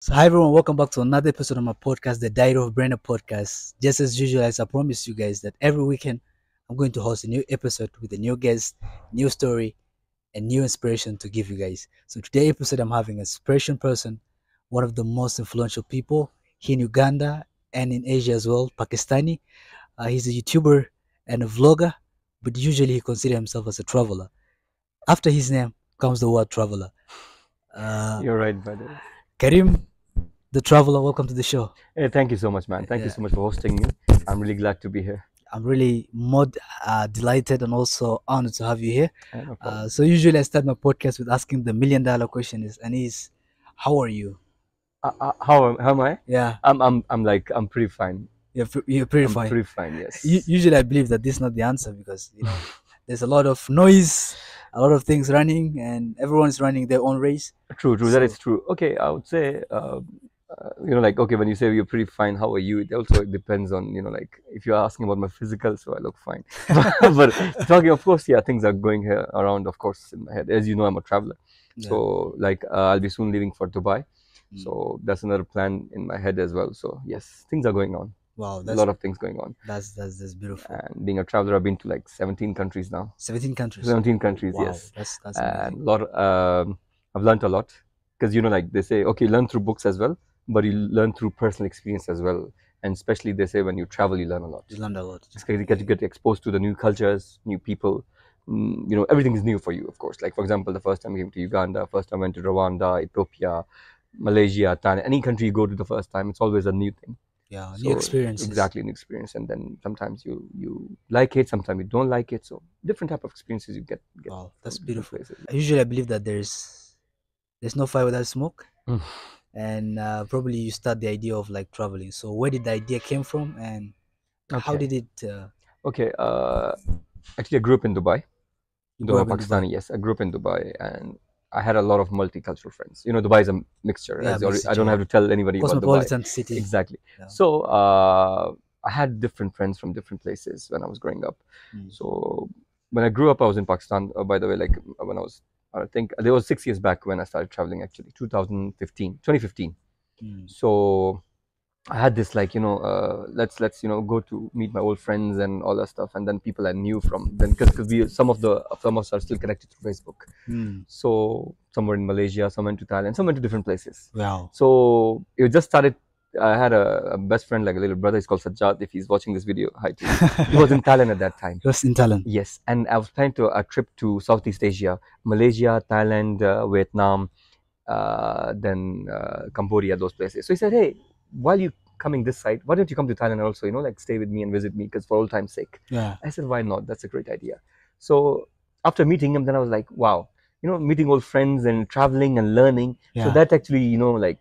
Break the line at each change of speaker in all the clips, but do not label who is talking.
So, hi everyone, welcome back to another episode of my podcast, the Diary of Brainer podcast. Just as usual, as I promised you guys that every weekend I'm going to host a new episode with a new guest, new story, and new inspiration to give you guys. So, today episode I'm having a inspiration person, one of the most influential people here in Uganda and in Asia as well, Pakistani. He's a YouTuber and a vlogger, but usually he considers himself as a traveler. After his name comes the word traveler.
You're right, brother.
Karim the Traveller, welcome to the show.
Hey, thank you so much, man. Thank you
Yeah,
so much for hosting me. I'm really glad to be here.
I'm really more delighted and also honored to have you here.
No problem.
So usually I start my podcast with asking the $1,000,000 question is how are you?
How am I?
Yeah,
I'm pretty fine.
you're pretty
I'm
fine.
pretty fine. Yes.
Usually I believe that this is not the answer because there's a lot of noise, a lot of things running, and everyone's running their own race.
True. That is
So
true. Okay, I would say, like, okay, when you say you're pretty fine, how are you? It also depends on, like, if you're asking about my physical, so I look fine. But talking, of course, yeah, things are going here around, of course, in my head. As you know, I'm a traveler.
yeah.
So, like, I'll be soon leaving for Dubai.
Mm.
So that's another plan in my head as well. So yes, things are going on.
Wow,
A lot of things going on.
that's beautiful.
And being a traveler, I've been to like 17 countries now.
17 countries.
17 countries,
Wow,
yes.
that's
And
amazing.
a lot. I've learned a lot because like they say, okay, learn through books as well, but you learn through personal experience as well. And especially they say when you travel, you learn a lot.
You learned a lot.
Just get exposed to the new cultures, new people. Everything is new for you, of course. Like for example, the first time I came to Uganda, first time I went to Rwanda, Ethiopia, Malaysia, Thailand. Any country you go to the first time, it's always a new thing.
Yeah, new
So
experiences.
exactly, an experience, and then sometimes you like it, sometimes you don't like it. So different type of experiences you get.
Wow, that's
from different
beautiful.
places.
Usually I believe that there's no fire without smoke,
Mm.
and probably you start the idea of like traveling. So where did the idea came from, and how
Okay.
did it?
Okay. Actually, I grew up in Dubai.
You
Though
grew
I'm
up in Dubai.
Pakistani, yes, I grew up in Dubai, and I had a lot of multicultural friends. Dubai is a mixture.
Yeah,
I don't have to tell anybody about Dubai.
cosmopolitan city.
Exactly.
Yeah.
So I had different friends from different places when I was growing up.
Mm.
So when I grew up, I was in Pakistan. By the way, like when I think there was 6 years back when I started traveling. Actually, 2015.
Mm.
So I had this like let's go to meet my old friends and all that stuff, and then people I knew from then because we some of us are still connected through Facebook.
Mm.
So somewhere in Malaysia, some went to Thailand, some went to different places.
Wow.
So it just started. I had a best friend, like a little brother. He's called Sajjad. If he's watching this video, hi to him. He was in Thailand at that time.
Just in Thailand.
Yes, and I was planning a trip to Southeast Asia, Malaysia, Thailand, Vietnam, then Cambodia, those places. So he said, "Hey, while you coming this side, why don't you come to Thailand also? Like stay with me and visit me, because for old time's sake."
Yeah.
I said, "Why not? That's a great idea." So after meeting him, then I was like, "Wow, meeting old friends and traveling and learning."
Yeah.
So that actually, like,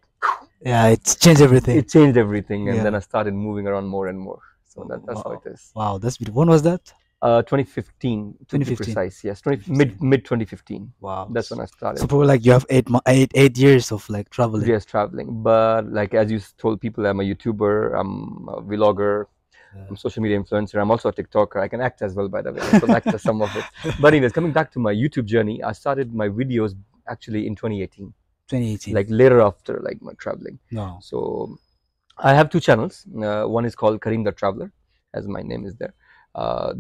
Yeah, it's changed everything.
it changed everything, and
Yeah.
then I started moving around more and more. So that's how it is.
Wow, that's beautiful. When was that?
2015 to be
2015.
precise. Yes,
2015.
mid 2015.
Wow.
That's when I started.
So probably like you have 8 years of like traveling.
Yes, traveling. But like as you told people, I'm a YouTuber, I'm a vlogger, I'm a social media influencer. I'm also a TikToker. I can act as well, by the way. I can act as some of it. But anyways, coming back to my YouTube journey, I started my videos actually in 2018.
2018.
Like later after like my traveling.
No.
So I have two channels. One is called Karim the Traveller, as my name is there.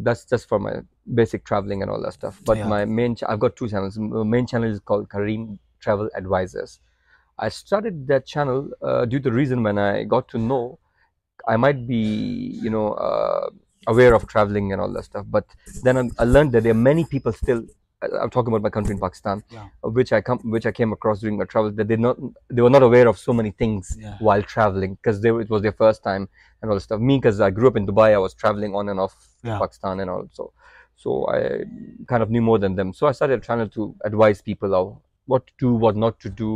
That's just for my basic traveling and all that stuff. But
Yeah.
my I've got two channels. My main channel is called Karim Travel Advisors. I started that channel due to the reason when I got to know I might be, aware of traveling and all that stuff. But then I learned that there are many people still. I'm talking about my country in Pakistan,
Yeah.
which I came across during my travels, that they were not aware of so many things
Yeah.
while traveling, because it was their first time and all that stuff. Me, because I grew up in Dubai, I was traveling on and off
Yeah.
Pakistan and all, so I kind of knew more than them. So I started a channel to advise people how what to do, what not to do.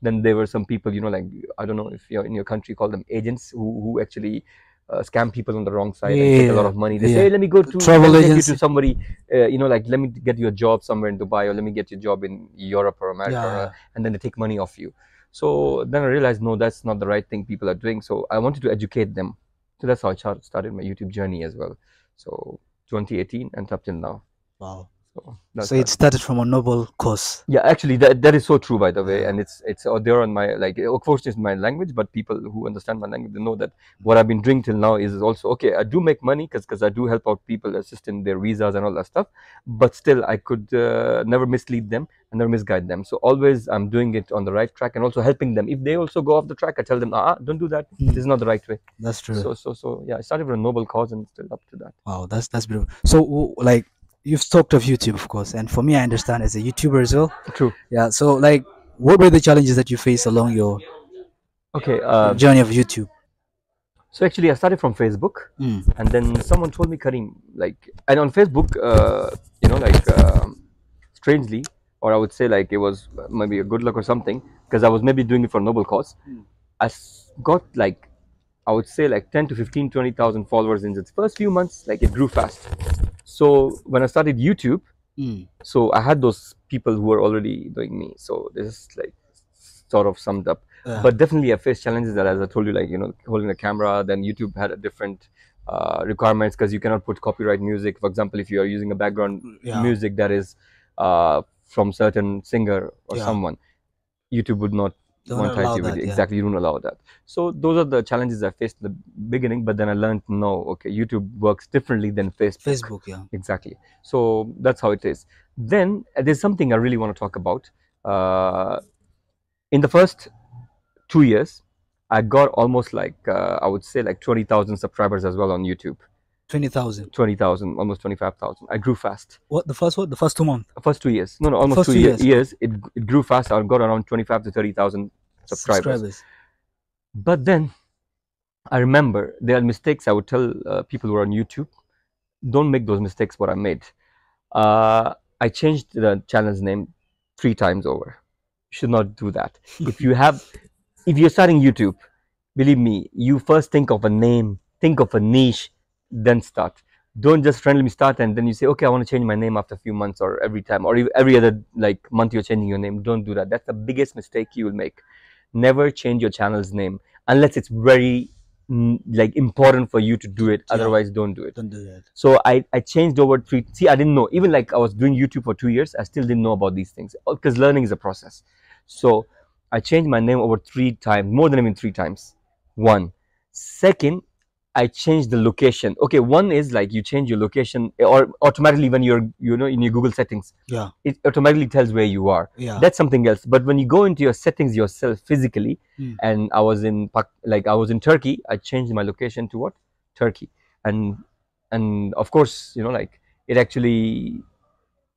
Then there were some people, like, I don't know if you're in your country, call them agents, who actually scam people on the wrong side and take a lot of money. They say, hey, let me go to
Travel
let me take you
agency.
to somebody, like, let me get you a job somewhere in Dubai, or let me get you a job in Europe or America,
Yeah.
and then they take money off you. So then I realized, no, that's not the right thing people are doing. So I wanted to educate them. So that's how I started my YouTube journey as well. So 2018 and up till now.
Wow.
So that's
So it
that.
started from a noble cause.
Yeah, actually, that is so true, by the way,
Uh,
and it's there on my, like, of course it's my language, but people who understand my language, they know that what I've been doing till now is also okay. I do make money because I do help out people, assist in their visas and all that stuff, but still I could never mislead them and never misguide them. So always I'm doing it on the right track and also helping them. If they also go off the track, I tell them, don't do that. This is not the right way.
that's true.
So yeah, I started with a noble cause and still up to that.
Wow, that's beautiful. So, like, you've talked of YouTube, of course, and for me, I understand as a YouTuber as well.
True.
Yeah. So, like, what were the challenges that you faced along your
Okay.
journey of YouTube?
So actually, I started from Facebook,
Mm.
and then someone told me, Karim, like, and on Facebook, like, strangely, or I would say like it was maybe a good luck or something, because I was maybe doing it for a noble cause.
Mm.
Got like, I would say like 10 to 15, 20,000 followers in its first few months. Like it grew fast. So when I started YouTube,
Mm.
so I had those people who were already doing me. So this is like sort of summed up.
Yeah.
But definitely I faced challenges that, as I told you, like, holding a camera. Then YouTube had a different requirements, because you cannot put copyright music. For example, if you are using a background
Yeah.
music that is from certain singer or
Yeah.
someone, YouTube would not
Don't
monetize
allow
you with
that.
it.
Yeah.
Exactly, you don't allow that. So those are the challenges I faced in the beginning. But then I learned, no, okay, YouTube works differently than Facebook.
Facebook. Yeah.
Exactly. So that's how it is. Then there's something I really want to talk about. In the first 2 years, I got almost like, I would say like 20,000 subscribers as well on YouTube.
20,000.
20,000, almost 25,000. I grew fast.
What the first? What the first 2 months?
First 2 years. No, almost
First 2 years.
years. It grew fast. I got around 25 to 30,000 subscribers. But then I remember there are mistakes I would tell people who are on YouTube. Don't make those mistakes what I made. I changed the channel's name 3 times over. You should not do that. If you're starting YouTube, believe me, you first think of a name, think of a niche, then start. Don't just randomly start and then you say, okay, I want to change my name after a few months, or every time, or every other like month you're changing your name. Don't do that. That's the biggest mistake you will make. Never change your channel's name unless it's very like important for you to do it.
Yeah.
Otherwise, don't do it.
Don't do that.
So I changed over 3. See, I didn't know. Even like I was doing YouTube for 2 years, I still didn't know about these things, because learning is a process. So I changed my name over 3 times, more than even 3 times. One. Second, I changed the location. Okay, one is like you change your location, or automatically when you're in your Google settings,
Yeah.
it automatically tells where you are.
Yeah.
That's something else. But when you go into your settings yourself physically, and I was in Turkey, I changed my location to what? Turkey. And of course, like, it actually,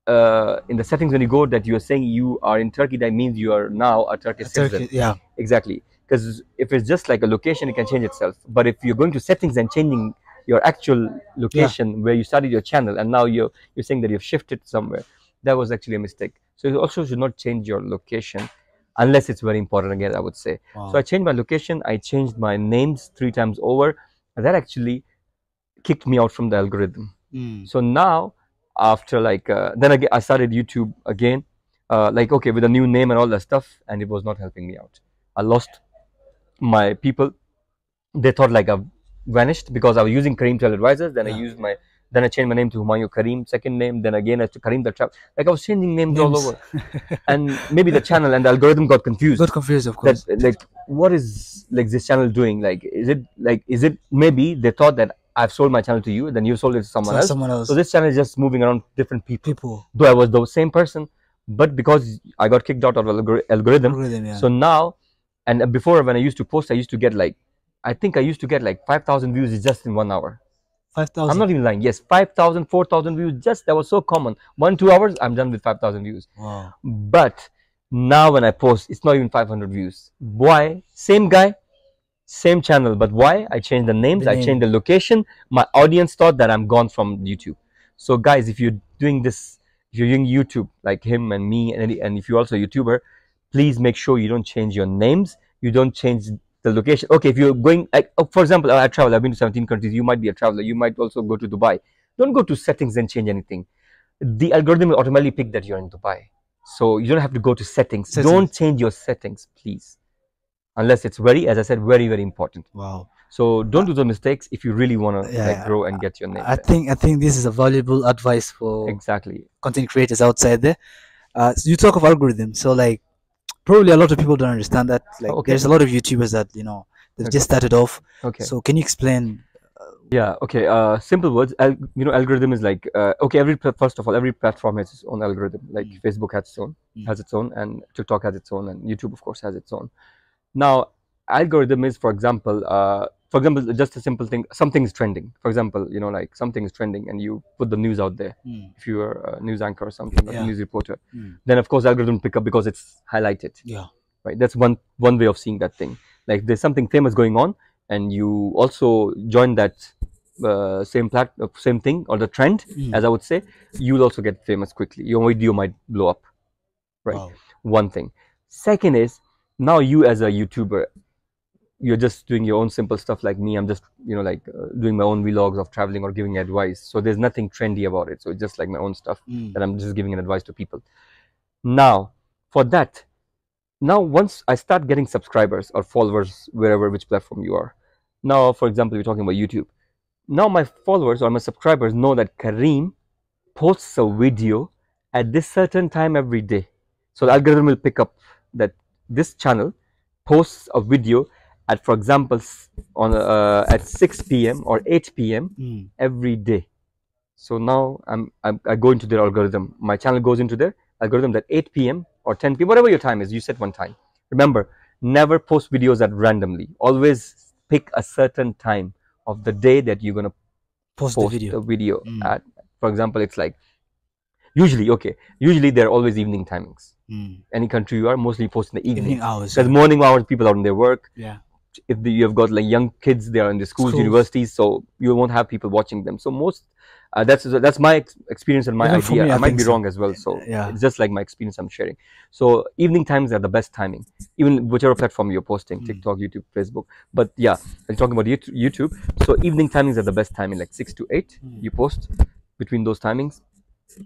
in the settings when you go, that you are saying you are in Turkey, that means you are now a Turkish citizen.
Yeah.
Exactly. Because if it's just like a location, it can change itself. But if you're going to settings and changing your actual location where you started your channel, and now you're saying that you've shifted somewhere, that was actually a mistake. So you also should not change your location unless it's very important, again, I would say.
Wow.
So I changed my location, I changed my names 3 times over, and that actually kicked me out from the algorithm. So now, after like then again I started YouTube again, like, okay, with a new name and all that stuff, and it was not helping me out. I lost my people. They thought like I've vanished, because I was using Karim Travel Advisors. Then I changed my name to Humayun Karim, second name. Then again as to Karim the Traveller. Like I was changing names all over. And maybe the channel and the algorithm got confused.
Got confused, of course.
That, like, what is like this channel doing? Like, is it maybe they thought that I've sold my channel to you, then you sold it to someone else. So this channel is just moving around different people. Though I was the same person, but because I got kicked out of algorithm,
Yeah.
so now, and before, when I used to post, I used to get like, I think I used to get like 5,000 views just in 1 hour.
5,000.
I'm not even lying. Yes, 5,000, 4,000 views. Just that was so common. 1-2 hours, I'm done with 5,000 views.
Wow.
But now when I post, it's not even 500 views. Why? Same guy, same channel, but why? I changed the names, I changed the location. My audience thought that I'm gone from YouTube. So guys, if you're doing this, if you're doing YouTube like him and me, and if you're also a YouTuber, please make sure you don't change your names, you don't change the location. Okay, if you're going, like, for example, I travel, I've been to 17 countries. You might be a traveler, you might also go to Dubai. Don't go to settings and change anything. The algorithm will automatically pick that you're in Dubai. So you don't have to go to settings. Don't change your settings, please. unless it's very, as I said, very, very important.
Wow.
So don't do the mistakes if you really want to like
Yeah,
grow and get your name
I
there.
think this is a valuable advice for
Exactly.
content creators outside there. So you talk of algorithms, so like probably a lot of people don't understand that. Like
Okay.
there's a lot of YouTubers that they've just started off.
Okay.
So can you explain?
Yeah. Okay. Simple words. Algorithm is like okay. First of all, every platform has its own algorithm. Like
Mm.
Facebook
Mm.
has its own, and TikTok has its own, and YouTube, of course, has its own. Now, algorithm is, for example, just a simple thing. Something is trending. For example, like something is trending, and you put the news out there.
Mm.
If you are a news anchor or something, like a
Yeah.
news reporter,
Mm.
then of course algorithm pick up because it's highlighted.
Yeah.
Right. That's one way of seeing that thing. Like there's something famous going on, and you also join that same thing or the trend,
Mm.
as I would say, you'll also get famous quickly. Your video might blow up. Right.
Wow.
One thing. Second is, now you as a YouTuber, you're just doing your own simple stuff like me. I'm just doing my own vlogs of traveling or giving advice, so there's nothing trendy about it. So it's just like my own stuff that I'm just giving an advice to people. Now for that, now once I start getting subscribers or followers, which platform you are, now for example, we're talking about YouTube. Now my followers or my subscribers know that Karim posts a video at this certain time every day. So the algorithm will pick up that this channel posts a video at, for example, at 6 p.m. or 8 p.m. every day. So now I go into their algorithm. My channel goes into their algorithm that 8 p.m. or 10 p.m. whatever your time is. You set one time. Remember, never post videos at randomly. Always pick a certain time of the day that you're gonna post the video at. For example, it's like usually they're always evening timings. Any country you are, mostly post in the evening
hours.
Because morning hours, people are on their work.
Yeah.
If you have got like young kids, they are in the schools, universities, so you won't have people watching them. So most that's my experience and my
Even for
idea.
me,
I
I
might
think
be
so.
wrong as well. So
Yeah.
it's just like my experience I'm sharing. So evening times are the best timing, even whichever platform you're posting, TikTok, YouTube, Facebook. But yeah, I'm talking about YouTube. So evening timings are the best timing, like 6 to 8. You post between those timings.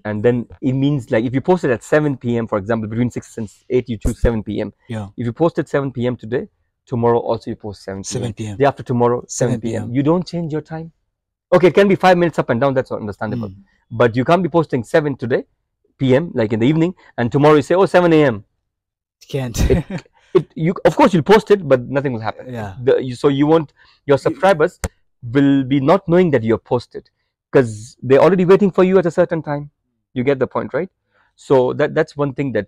And then it means like if you post it at 7 p.m., for example, between 6 and 8, you choose 7 p.m.
Yeah.
If you post it 7 p.m. today, tomorrow also you post 7 p.m.
7 p.m.
Day after tomorrow, 7 p.m. You don't change your time. Okay, it can be 5 minutes up and down, that's understandable. But you can't be posting 7 today, p.m., like in the evening, and tomorrow you say, oh, 7 a.m.
You can't.
You of course you'll post it, but nothing will happen.
Yeah.
So you won't, your subscribers will be not knowing that you're posted because they're already waiting for you at a certain time. You get the point, right? So that's one thing that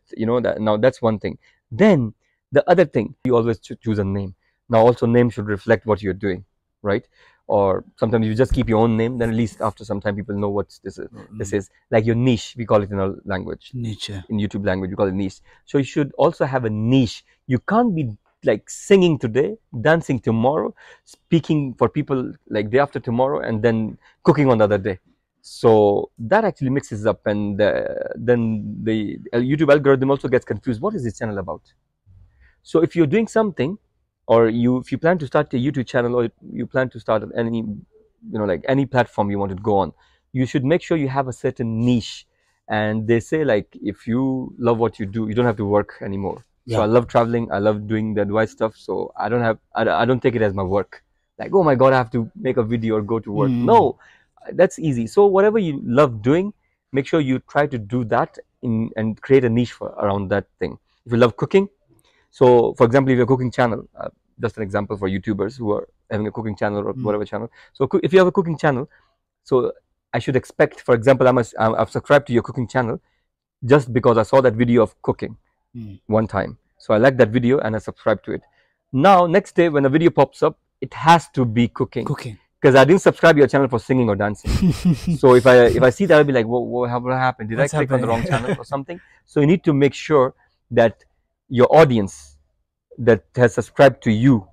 now that's one thing. Then the other thing, you always choose a name. Now also name should reflect what you're doing, right? Or sometimes you just keep your own name, then at least after some time people know what this is. This is like your niche, we call it in our language.
Niche.
In YouTube language we call it niche. So you should also have a niche. You can't be like singing today, dancing tomorrow, speaking for people like day after tomorrow, and then cooking on the other day. So that actually mixes up, and then the YouTube algorithm also gets confused. What is this channel about? So if you're doing something, or if you plan to start a YouTube channel, or you plan to start any like any platform you want to go on, you should make sure you have a certain niche. And they say like if you love what you do, you don't have to work anymore.
Yeah.
So I love traveling, I love doing the advice stuff, so I don't take it as my work, like, oh my god, I have to make a video or go to work. No, that's easy. So whatever you love doing, make sure you try to do that and create a niche around that thing. If you love cooking, so for example, if you have a cooking channel, just an example for YouTubers who are having a cooking channel or whatever channel. So if you have a cooking channel, so I should expect, for example, I've subscribed to your cooking channel just because I saw that video of cooking one time. So I like that video and I subscribed to it. Now next day when a video pops up, it has to be cooking. Because I didn't subscribe to your channel for singing or dancing. So if I see that, I'll be like, what happened? Did I click on the wrong channel or something? So you need to make sure that your audience that has subscribed to you,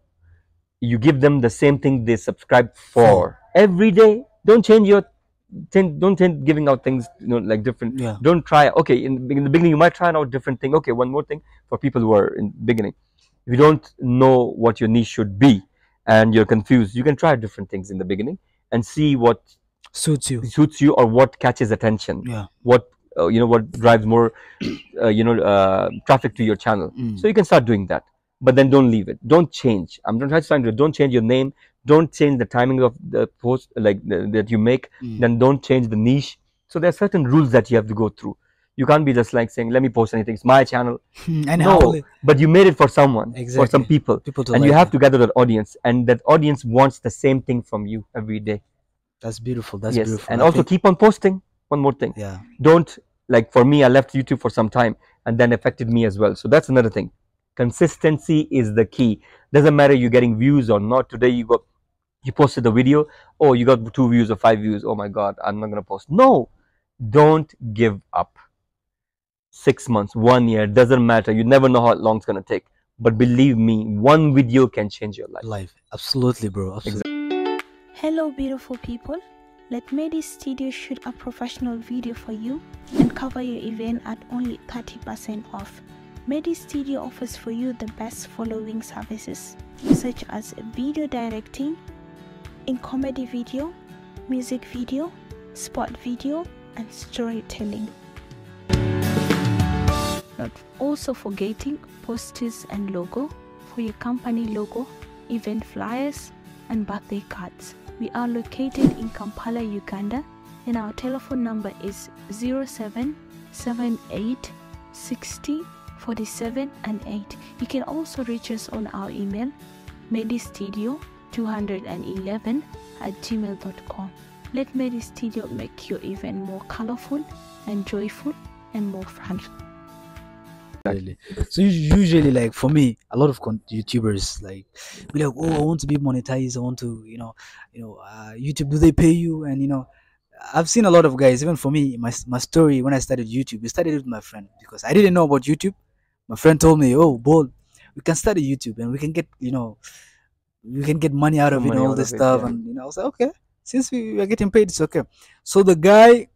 you give them the same thing they subscribe for every day. Don't change giving out things like different. Don't try. Okay, in the beginning you might try out different thing. Okay, one more thing for people who are in the beginning, if you don't know what your niche should be and you're confused, you can try different things in the beginning and see what
suits you
or what catches attention. What what drives more traffic to your channel. So you can start doing that. but then don't leave it. Don't change. I'm not trying to don't change your name. Don't change the timing of the post like that you make. Then don't change the niche. So there are certain rules that you have to go through. You can't be just like saying, let me post anything. It's my channel.
And
No, but you made it for someone, for some people, and you have to gather that audience, and that audience wants the same thing from you every day.
That's beautiful. That's beautiful.
And also keep on posting. One more thing.
Yeah.
Don't, like for me, I left YouTube for some time, and then affected me as well. So that's another thing. Consistency is the key. Doesn't matter you're getting views or not. Today you posted a video. Oh, you got 2 views or 5 views. Oh my God, I'm not gonna post. No, don't give up. 6 months, 1 year, doesn't matter. You never know how long it's gonna take. But believe me, one video can change your life.
Absolutely, bro. Absolutely.
Hello, beautiful people. Let Medi Studio shoot a professional video for you and cover your event at only 30% off. Medi Studio offers for you the best following services, such as video directing, in comedy video, music video, sport video, and storytelling. Not also forgetting posters and logo for your company logo, event flyers, and birthday cards. We are located in Kampala, Uganda, and our telephone number is 0778 60 47 and 8. You can also reach us on our email medistudio211@gmail.com. Let Medi Studio make your event more colorful and joyful and more fun.
So usually, like for me, a lot of YouTubers like be like, oh, I want to be monetized. I want to, YouTube. Do they pay you? And I've seen a lot of guys. Even for me, my story when I started YouTube, I started with my friend because I didn't know about YouTube. My friend told me, oh, Bol, we can start a YouTube and we can get, we can get money out of it and all this stuff. Yeah. And I was like, okay, since we are getting paid, it's okay. So the guy,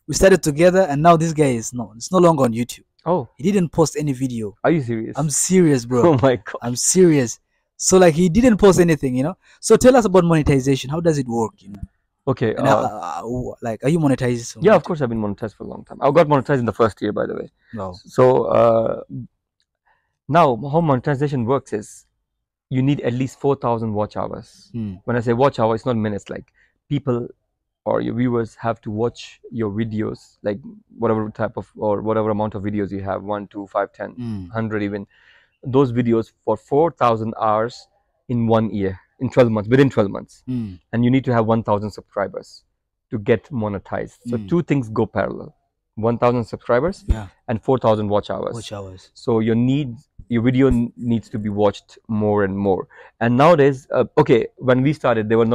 we started together, and now this guy it's no longer on YouTube.
Oh,
he didn't post any video.
Are you serious?
I'm serious, bro.
Oh my God,
I'm serious. So like he didn't post anything, So tell us about monetization. How does it work?
Okay.
Like, are you monetized?
Yeah, of course, I've been monetized for a long time. I got monetized in the first year, by the way.
No.
So now how monetization works is you need at least 4,000 watch hours. When I say watch hour, it's not minutes. Like people or your viewers have to watch your videos, like whatever type of or whatever amount of videos you have, 1, 2, 5, 10, 100 even, those videos for 4,000 hours in 1 year, in 12 months, within 12 months. And you need to have 1,000 subscribers to get monetized. So two things go parallel: 1,000 subscribers and 4,000 watch hours. So your video needs to be watched more and more. And nowadays, when we started, there were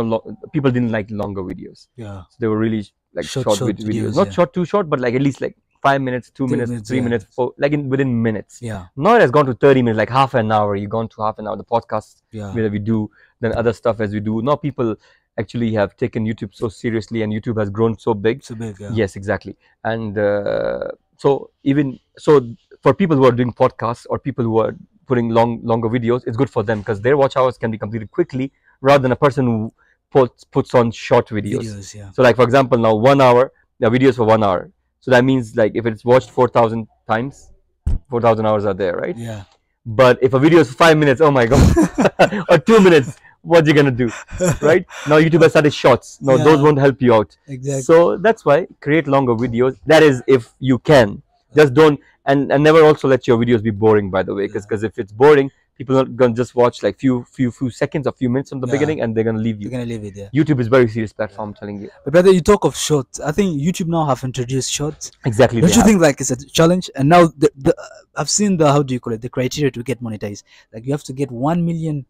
people didn't like longer videos.
So
they were really like short videos. Not too short, but like at least like 5 minutes, 2 minutes, 3 minutes, within minutes. Now it has gone to 30 minutes, like half an hour. You've gone to half an hour. The podcast where we do, then other stuff as we do. Now people actually have taken YouTube so seriously, and YouTube has grown so big. Yes, exactly. And so for people who are doing podcasts or people who are putting longer videos, it's good for them because their watch hours can be completed quickly rather than a person who puts on short videos. So like for example, now 1 hour, the videos for 1 hour. So that means like if it's watched 4,000 times, 4,000 hours are there, right? But if a video is 5 minutes, oh my God, or 2 minutes, what you gonna do, right? Now YouTube has started shorts. No, those won't help you out.
Exactly.
So that's why create longer videos. That is, if you can, just don't and never also let your videos be boring. By the way, because if it's boring, people are gonna just watch like few seconds or few minutes from the beginning, and they're gonna leave you.
They're gonna leave it.
YouTube is very serious platform. I'm telling you.
But brother, you talk of shorts. I think YouTube now have introduced shorts.
Exactly.
Don't you think like it's a challenge? And now I've seen the, how do you call it, the criteria to get monetized. Like you have to get 1 million.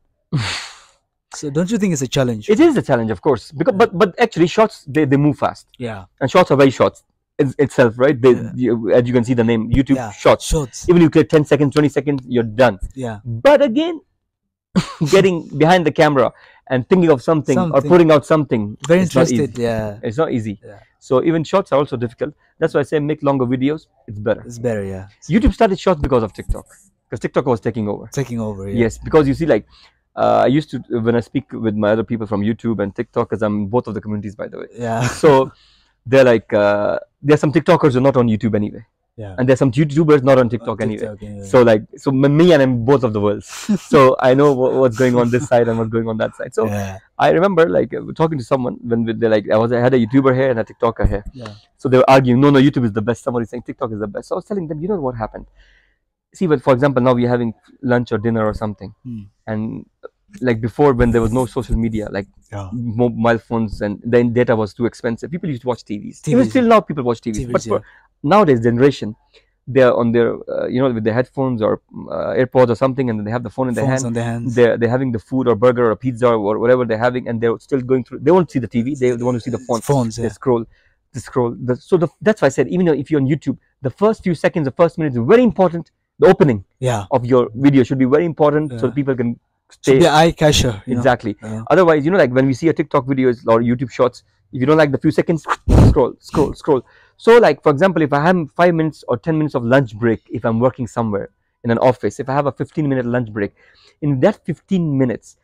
So don't you think it's a challenge?
It is a challenge, of course, because but actually shorts they move fast. And shorts are very short itself, right? As you can see the name YouTube shorts. Even you click 10 seconds, 20 seconds, you're done. But again, getting behind the camera and thinking of something or putting out something,
very interested.
It's not easy. So even shorts are also difficult. That's why I say make longer videos. It's better.
It's better.
YouTube started shorts because of TikTok, because TikTok was taking over. Yes, because you see, like I used to, when I speak with my other people from YouTube and TikTok, because I'm in both of the communities, by the way. So they're like, there are some TikTokers who are not on YouTube anyway.
Yeah.
And there's some YouTubers not on TikTok,
TikTok,
anyway.
anyway.
So like, so me and I'm both of the worlds. So I know what's going on this side and what's going on that side. So
Yeah.
I remember like talking to someone when they're like, I had a YouTuber here and a TikToker here.
Yeah.
So they were arguing, no, YouTube is the best. Somebody saying TikTok is the best. So I was telling them, you know what happened? See, but for example, now we're having lunch or dinner or something, and like before, when there was no social media, like
Yeah.
mobile phones, and then data was too expensive, people used to watch TVs. Even
TVs.
still now, people watch TVs. But for nowadays generation, they're on their with their headphones or AirPods or something, and then they have the phone in their
Phones
hand.
on their hands.
They're having the food or burger or a pizza or whatever they're having, and they're still going through. They won't see the TV. They want to see the
Phones.
They
Yeah.
scroll. That's why I said, even if you're on YouTube, the first few seconds, the first minute is very important. The opening
Yeah.
of your video should be very important, so
Yeah.
that people can
Should
stay
be eye catcher.
exactly.
Yeah.
Otherwise, like when we see a TikTok videos or YouTube shorts, if you don't like the few seconds, scroll. So like, for example, if I have 5 minutes or 10 minutes of lunch break, if I'm working somewhere in an office, if I have a 15-minute lunch break, in that 15 minutes,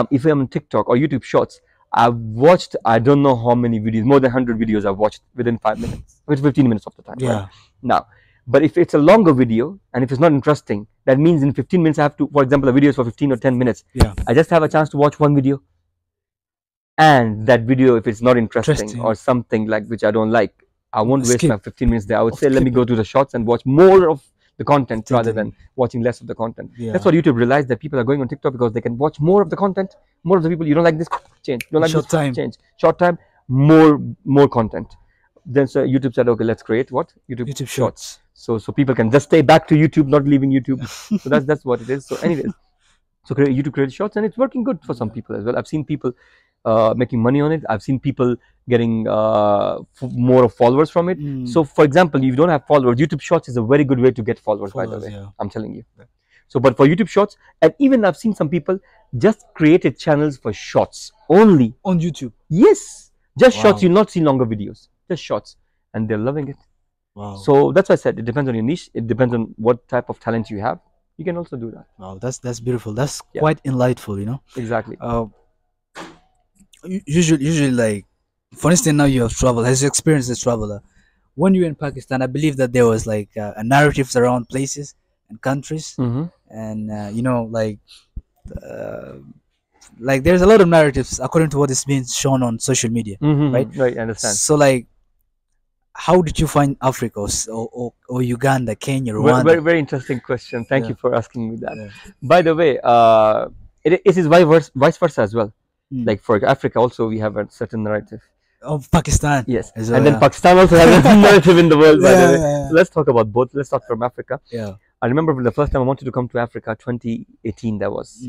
if I'm on TikTok or YouTube shorts, I've watched, I don't know how many videos, more than 100 videos I've watched within 5 minutes, with 15 minutes of the time.
Yeah.
Right? Now, but if it's a longer video and if it's not interesting, that means in 15 minutes I have to, for example, a video is for 15 or 10 minutes.
Yeah.
I just have a chance to watch one video. And that video, if it's not interesting or something like which I don't like, I won't waste my 15 minutes there. I would say, let me go to the shots and watch more of the content rather than watching less of the content.
Yeah.
That's what YouTube realized, that people are going on TikTok because they can watch more of the content, more of the people. You don't like this, change. You don't like
Short
this,
time.
change. Short time, more content. Then so YouTube said, okay, let's create what? YouTube Shorts. So people can just stay back to YouTube, not leaving YouTube. So that's what it is. So anyways, so YouTube created Shorts, and it's working good for some people as well. I've seen people making money on it. I've seen people getting more followers from it. So for example, if you don't have followers, YouTube Shorts is a very good way to get followers, by the way. Yeah. I'm telling you. So but for YouTube Shorts, and even I've seen some people just created channels for Shorts only
on YouTube.
Yes, just Shorts. You'll not see longer videos, just Shorts, and they're loving it.
Wow.
So that's why I said it depends on your niche. It depends on what type of talent you have. You can also do that.
Wow, that's beautiful. That's quite enlightful,
Exactly.
Usually, like, for instance, now you have traveled. Has you experienced as traveler? When you were in Pakistan, I believe that there was like narratives around places and countries, and like there's a lot of narratives according to what is being shown on social media, right?
Right, I understand.
So like, how did you find Africa or Uganda, Kenya, Rwanda?
Very, very interesting question. Thank you for asking me that. By the way, it is vice versa as well. Like for Africa also, we have a certain narrative.
Of Pakistan.
Yes. Well, and then Pakistan also has a narrative in the world, by the way. So let's talk about both. Let's start from Africa.
Yeah.
I remember the first time I wanted to come to Africa, 2018, that was.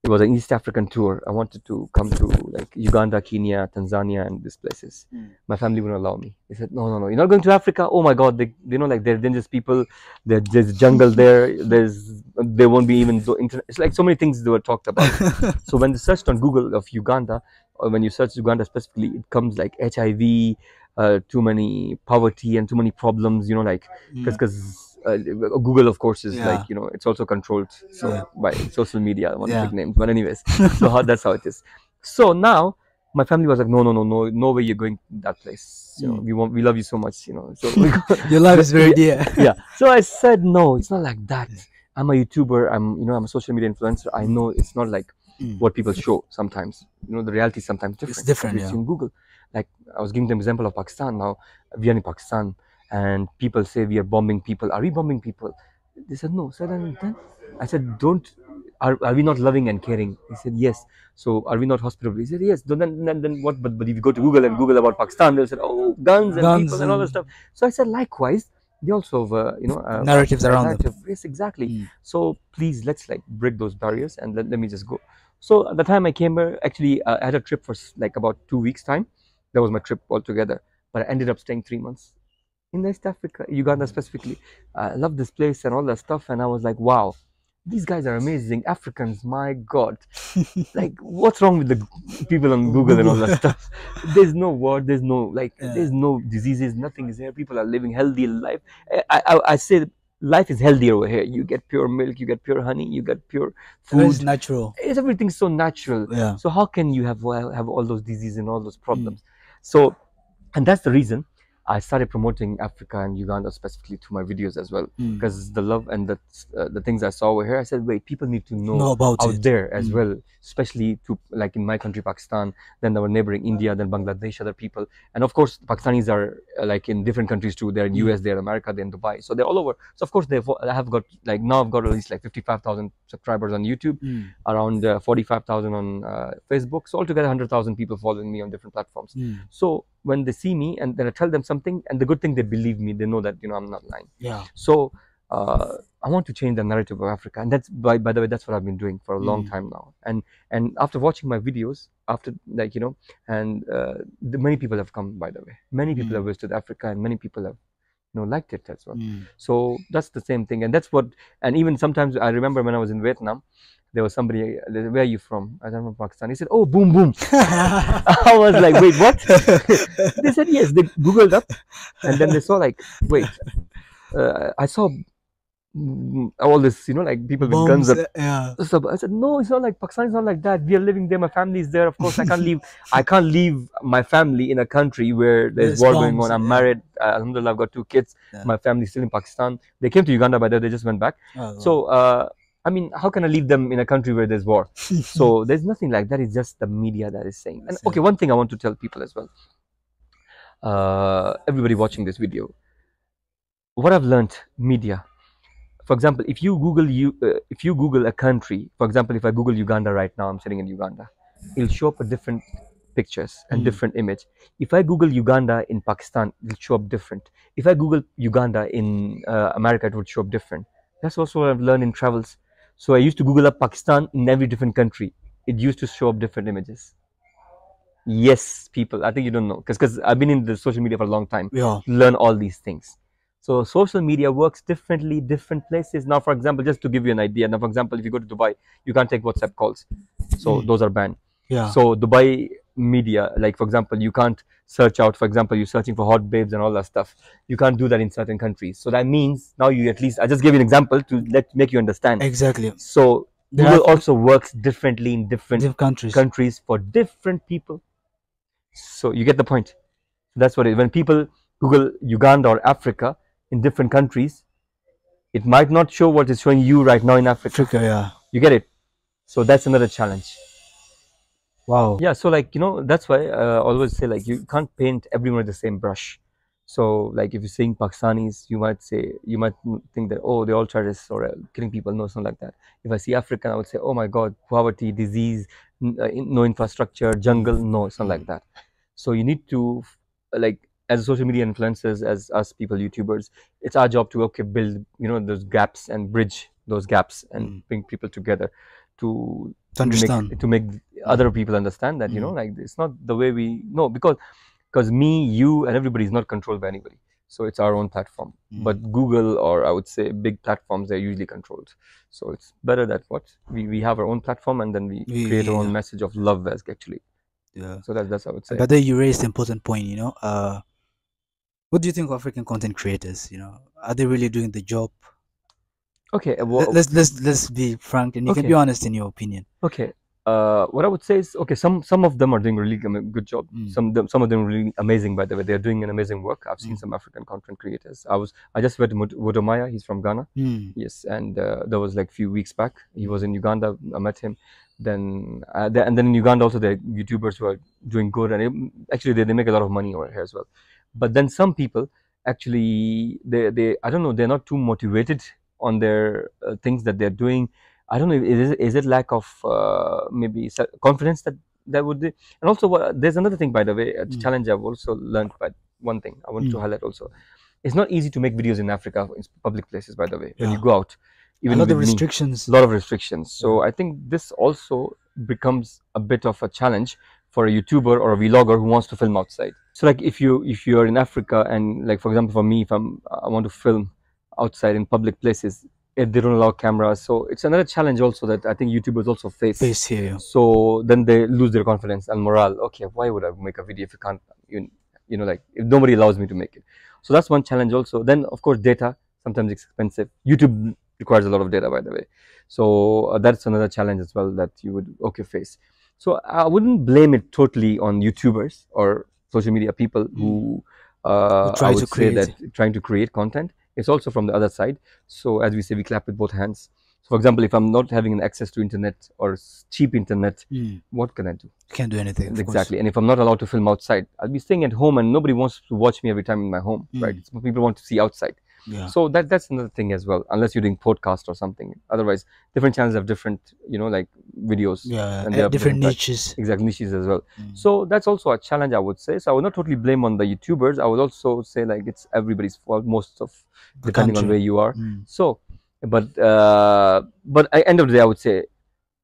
It was an East African tour. I wanted to come to like Uganda, Kenya, Tanzania, and these places. My family wouldn't allow me. They said, no, you're not going to Africa. Oh my God, like they're dangerous people. There's jungle there. There won't be even internet. It's like so many things they were talked about. So when they searched on Google of Uganda, or when you search Uganda specifically, it comes like HIV, too many poverty and too many problems. Because. Google, of course, is like it's also controlled by social media. One of the big names, but anyways, so that's how it is. So now my family was like, no way you're going to that place. We love you so much. So
your life is very dear.
Yeah. So I said, no, it's not like that. I'm a YouTuber. I'm a social media influencer. I know it's not like what people show sometimes. The reality is sometimes different.
It's different.
In Google, like I was giving them example of Pakistan. Now we are in Pakistan. And people say we are bombing people. Are we bombing people? They said no. So then I said, are we not loving and caring? He said yes. So are we not hospitable? He said yes. Then what? But if you go to Google and Google about Pakistan, they'll say, oh, guns and people and all that stuff. So I said likewise. They also have
narratives around them.
Yes, exactly. So please let's like break those barriers and let me just go. So at the time I came here, actually I had a trip for like about 2 weeks time. That was my trip altogether. But I ended up staying 3 months. In East Africa, Uganda specifically. I love this place and all that stuff, and I was like, wow, these guys are amazing. Africans, my God. Like, what's wrong with the people on Google and all that stuff? There's no war, there's no diseases, nothing is here. People are living healthy life. I say life is healthier over here. You get pure milk, you get pure honey, you get pure food.
It's natural.
Everything's so natural.
Yeah.
So how can you have all those diseases and all those problems? So, and that's the reason I started promoting Africa and Uganda specifically to my videos as well, because the love and the things I saw over here, I said, wait, people need to know
about
out
it.
there as well, especially to like in my country, Pakistan, then our neighboring India, then Bangladesh, other people, and of course Pakistanis are like in different countries too. They're in US, they're in America, they're in Dubai, so they're all over. So of course they have got like, now I've got at least like 55,000 subscribers on YouTube, around 45,000 on Facebook, so altogether 100,000 people following me on different platforms. So when they see me and then I tell them something, and the good thing, they believe me, they know that, you know, I'm not lying.
Yeah.
So I want to change the narrative of Africa, and that's by the way, that's what I've been doing for a long time now. And after watching my videos, after like, you know, and many people have come, by the way, many people have visited Africa, and many people have, you know, liked it as well. So that's the same thing, and that's what. And even sometimes I remember when I was in Vietnam, there was somebody, where are you from? I said, I'm from Pakistan. He said, oh, boom boom. I was like, wait, what? They said yes. They googled up, and then they saw like, wait, I saw all this, you know, like people with guns up.
Yeah.
So I said, no, it's not like Pakistan. It's not like that. We are living there. My family is there. Of course, I can't leave. I can't leave my family in a country where there's war going on. I'm married. Alhamdulillah, I've got 2 kids. My family's still in Pakistan. They came to Uganda, by the way. They just went back. So I mean, how can I leave them in a country where there's war? So there's nothing like that. It's just the media that is saying. And okay, one thing I want to tell people as well. Everybody watching this video, what I've learned, media. For example, if you Google a country, for example, if I Google Uganda right now, I'm sitting in Uganda, it'll show up a different pictures and different image. If I Google Uganda in Pakistan, it'll show up different. If I Google Uganda in America, it would show up different. That's also what I've learned in travels. So I used to Google up Pakistan in every different country. It used to show up different images. Yes, people, I think you don't know, because I've been in the social media for a long time.
Yeah.
Learn all these things. So social media works differently, different places. Now, for example, just to give you an idea. Now, for example, if you go to Dubai, you can't take WhatsApp calls. So those are banned.
Yeah.
So Dubai media, like for example, you can't search out, for example, you're searching for hot babes and all that stuff. You can't do that in certain countries. So that means now you at least, I just gave you an example to make you understand.
Exactly.
So Google also works differently in different countries for different people. So you get the point. That's what it is. When people Google Uganda or Africa in different countries, it might not show what is showing you right now in Africa.
Yeah.
You get it? So that's another challenge.
Wow.
Yeah, so like, you know, that's why I always say, like, you can't paint everyone with the same brush. So like if you're seeing Pakistanis, you might think that, oh, they're all terrorists or killing people. No, it's not like that. If I see African, I would say, oh my God, poverty, disease, no infrastructure, jungle. No, it's not like that. So you need to, like, as social media influencers, as us people, YouTubers, it's our job to build, you know, those gaps and bridge those gaps and bring people together to
understand,
to make other people understand that, you know, like, it's not the way we know, because me, you, and everybody is not controlled by anybody. So it's our own platform. But Google, or I would say big platforms, they're usually controlled. So it's better that we have our own platform, and then we create our own message of love, as actually.
Yeah.
So that's I would say.
But then you raised an important point, you know. What do you think of African content creators? You know, are they really doing the job?
Okay.
Let's be frank, and you can be honest in your opinion.
Okay. What I would say is, okay, some of them are doing really good job. Some of them are really amazing, by the way. They're doing an amazing work. I've seen some African content creators. I just went to Wodamaya. He's from Ghana. Yes, and that was like a few weeks back. He was in Uganda. I met him. Then and then in Uganda also, there are YouTubers who are doing good, and actually they make a lot of money over here as well. But then some people actually, they I don't know, they're not too motivated on their things that they're doing. I don't know, is it lack of maybe confidence that would be. And also there's another thing, by the way, a challenge I've also learned. But one thing I want to highlight also, it's not easy to make videos in Africa, in public places, by the way. When you go out, even
a lot of restrictions.
A lot of restrictions. So I think this also becomes a bit of a challenge for a YouTuber or a vlogger who wants to film outside. So like if you're in Africa, and like for example for me, if I want to film outside in public places, if they don't allow cameras, so it's another challenge also that I think YouTubers also face
here.
So then they lose their confidence and morale. Okay, why would I make a video if you can't, you know, like if nobody allows me to make it? So that's one challenge also. Then of course data, sometimes it's expensive. YouTube requires a lot of data, by the way. So that's another challenge as well that you would face. So I wouldn't blame it totally on YouTubers or social media people who
try
I
to
would say
create
that
it.
trying to create content is also from the other side. So as we say, we clap with both hands. So for example, if I'm not having an access to internet or cheap internet, what can I do?
Can't do anything, of
Exactly.
course.
And if I'm not allowed to film outside, I'll be staying at home, and nobody wants to watch me every time in my home, right? So people want to see outside.
Yeah.
So that's another thing as well, unless you're doing podcast or something. Otherwise, different channels have different, like videos.
Yeah,
And they have
different
types.
niches.
Exactly, niches as well. So that's also a challenge, I would say. So I would not totally blame on the YouTubers. I would also say like it's everybody's fault, most of
The
depending on
country.
where you are. So, but at the end of the day, I would say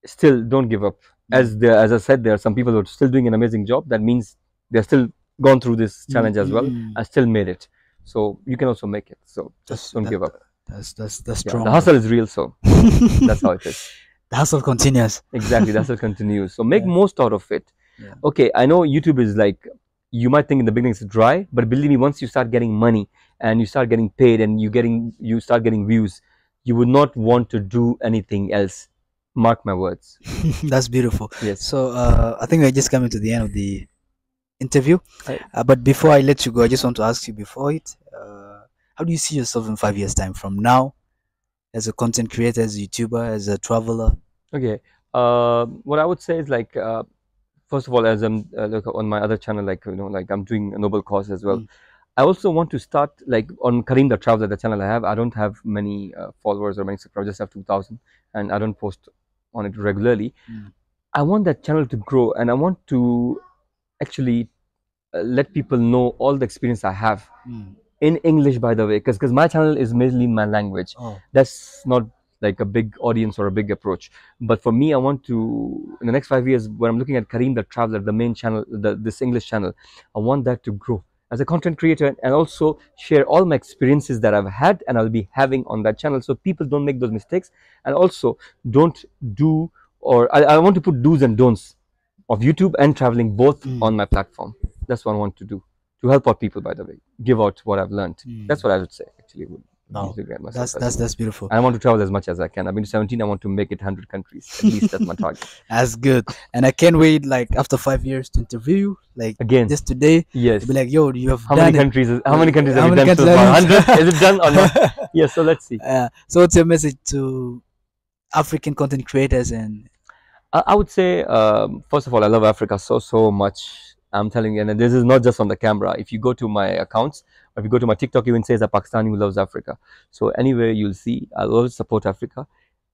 still don't give up. As I said, there are some people who are still doing an amazing job. That means they're still gone through this challenge as well and still made it. So you can also make it. So just don't give up.
That's
Yeah,
strong.
the hustle is real, so that's how it is.
The hustle continues.
Exactly, the hustle continues. So make most out of it.
Yeah.
Okay, I know YouTube is like, you might think in the beginning it's dry, but believe me, once you start getting money and you start getting paid and you start getting views, you would not want to do anything else. Mark my words.
That's beautiful.
Yes.
So I think we're just coming to the end of the interview.
Right.
But before I let you go, I just want to ask you before it, how do you see yourself in 5 years' time from now, as a content creator, as a YouTuber, as a traveler?
Okay. What I would say is like, first of all, as I'm like on my other channel, like like I'm doing a noble cause as well. I also want to start like on Karim the Traveller, the channel I have. I don't have many followers or many subscribers. I just have 2,000, and I don't post on it regularly. I want that channel to grow, and I want to actually let people know all the experience I have in English, by the way, because my channel is mainly in my language. That's not like a big audience or a big approach, but for me, I want to, in the next 5 years, when I'm looking at Karim the Traveller, the main channel, this English channel, I want that to grow as a content creator, and also share all my experiences that I've had and I'll be having on that channel, so people don't make those mistakes, and also don't do, or I want to put do's and don'ts of YouTube and traveling both on my platform. That's what I want to do, to help out people, by the way, give out what I've learned. That's what I would say, actually.
No, that's beautiful.
And I want to travel as much as I can. I've been to 17. I want to make it 100 countries. At least that's my target.
That's good. And I can't wait, like, after 5 years to interview you. Like,
again,
just today.
Yes.
To be like, yo, you have
how
done
many
it.
countries? How many countries have you done so far? 100? Is it done or not? Yes. So let's see.
So what's your message to African content creators? And
I would say, first of all, I love Africa so much. I'm telling you, and this is not just on the camera. If you go to my accounts, or if you go to my TikTok, even says a Pakistani who loves Africa. So anywhere you'll see, I'll always support Africa.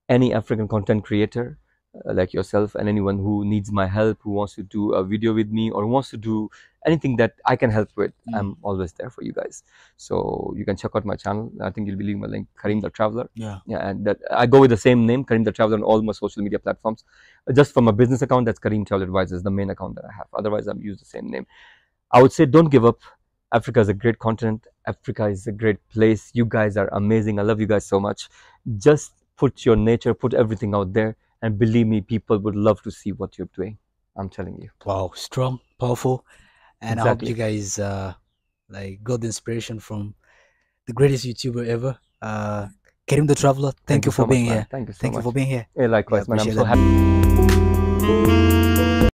Any African content creator like yourself, and anyone who needs my help, who wants to do a video with me, or wants to do anything that I can help with, I'm always there for you guys. So you can check out my channel. I think you'll be leaving my link, Karim the Traveller. Yeah, and that I go with the same name, Karim the Traveller, on all my social media platforms. Just from a business account, that's Karim Travel Advisors, the main account that I have. Otherwise, I'm use the same name. I would say don't give up. Africa is a great continent. Africa is a great place. You guys are amazing. I love you guys so much. Just put your nature, put everything out there, and believe me, people would love to see what you're doing. I'm telling you.
Wow, strong, powerful, and
Exactly.
I hope you guys like got the inspiration from the greatest YouTuber ever, Karim the Traveller. Thank you for
so much,
being
man.
here.
Thank you so
Thank
much.
you for being here.
Yeah, likewise, man. I'm
appreciate
so
that.
happy.